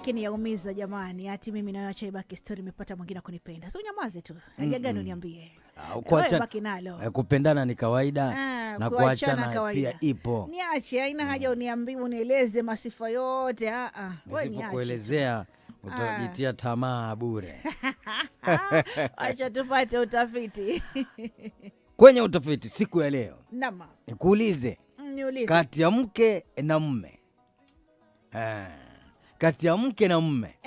Lakini yaumiza jamani, ati mimi nayoacha ibaki story imepata mwingine kunipenda. So nyamaze tu. Haja gani uniambie? Baki nalo. Kupendana ni kawaida na kuachana pia ipo. Niache, haina haja uniambie unieleze masifa yote. Wewe niache. Nisipokuelezea utajitia tamaa bure. Acha tupate utafiti. Kwenye utafiti siku ya leo. Nama. Nikuulize. Niulize. Kati ya mke na mume. Kati ya mke na mume.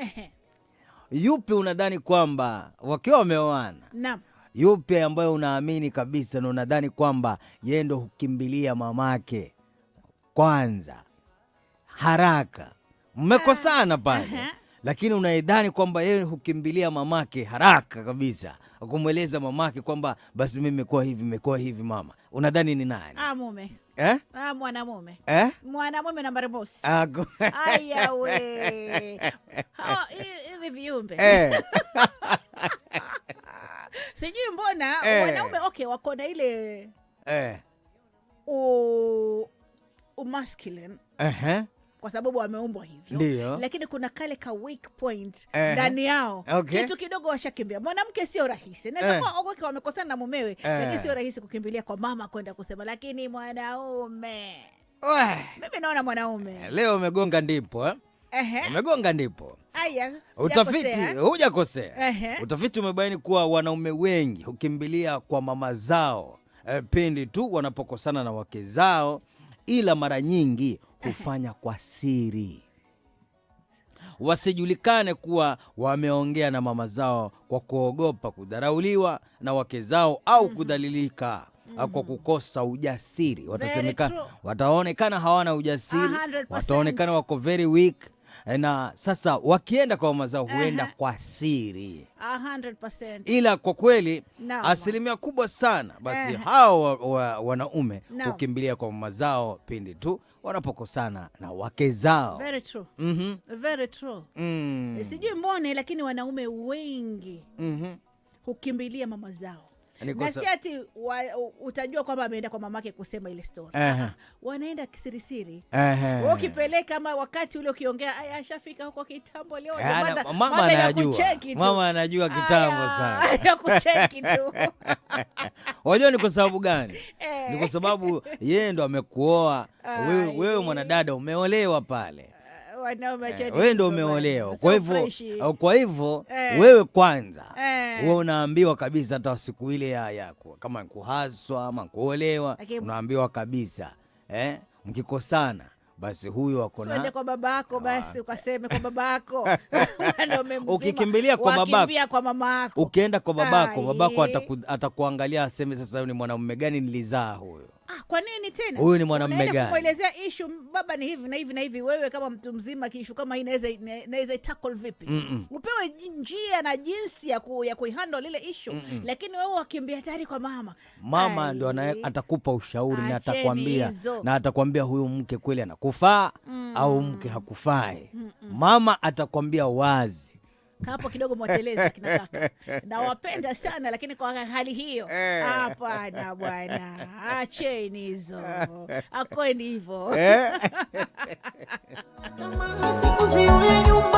Yupi unadhani kwamba wakiwa wameoana? Naam. Yupi ambayo unaamini kabisa na unadhani kwamba yeye ndo hukimbilia mamake kwanza haraka? Mmekosana pale. Lakini unaidhani kwamba yeye hukimbilia mamake haraka kabisa, kumweleza mamake kwamba basi mimi nimekuwa hivi mama. Unadhani ni nani? Mume. Mwanamume. Mwanamume nambari mosi. Aya we. Hivi viumbe. Sijui mbona wanaume wako na ile masculine. Kwa sababu wameumbwa hivyo. Ndiyo. Lakini kuna kale ka weak point ndani yao. Kitu kidogo washakimbia. Mwanamke sio rahisi. Naweza kuwa wamekosana na mumewe, lakini sio rahisi kukimbilia kwa mama kwenda kusema, lakini mwanaume. Mimi naona mwanaume. Leo umegonga ndipo umegonga ndipo. Aya, utafiti hujakosea. Utafiti umebaini kuwa wanaume wengi hukimbilia kwa mama zao pindi tu wanapokosana na wake zao, ila mara nyingi hufanya kwa siri, wasijulikane kuwa wameongea na mama zao kwa kuogopa kudharauliwa na wake zao au kudhalilika kwa kukosa ujasiri. Wataonekana hawana ujasiri, 100%. wataonekana wako very weak, na sasa wakienda kwa mama zao huenda kwa siri 100%. Ila kwa kweli asilimia kubwa sana basi hao wanaume hukimbilia kwa mama zao pindi tu wanapokosana na wake zao. Very true. Very true. Sijui mbone, lakini wanaume wengi hukimbilia mama zao. Na si ati utajua kwamba ameenda kwa mamake kusema ile story. Wanaenda kisirisiri. Ukipeleka ama wakati ule ukiongea, ashafika huko kitambo leo. Mama anajua kitambo sana. Ya kucheki tu. Wajua ni kwa sababu gani? Ni kwa sababu yeye ndo amekuoa. Wewe mwanadada umeolewa pale. Wewe ndo umeolewa. Kwa hivyo wewe kwanza wewe unaambiwa kabisa, hata siku ile ya kama kuhaswa ama kuolewa, unaambiwa kabisa mkikosana basi huyo wako na kwa babako, basi ukaseme kwa babako. Ukikimbilia kwa babako, kwa mamako, ukienda kwa babako atakuangalia aseme, sasa ni mwanamume gani nilizaa huyo? Kwa nini tena? Huyu ni mwanamume gani? Kuelezea issue, baba ni hivi na hivi na hivi. Wewe kama mtu mzima, issue kama hii inaweza tackle vipi? Upewe njia na jinsi ya kuihandle ile issue. Lakini wewe wakimbia tayari kwa mama ndo atakupa ushauri na atakwambia huyu mke kweli anakufaa au mke hakufai. Mama atakwambia wazi. Hapo kidogo mwateleza kina kaka. Na wapenda sana, lakini kwa hali hiyo hapana bwana. Acheni hizo. Akweni hivyo. Kama siku ziwe nyuma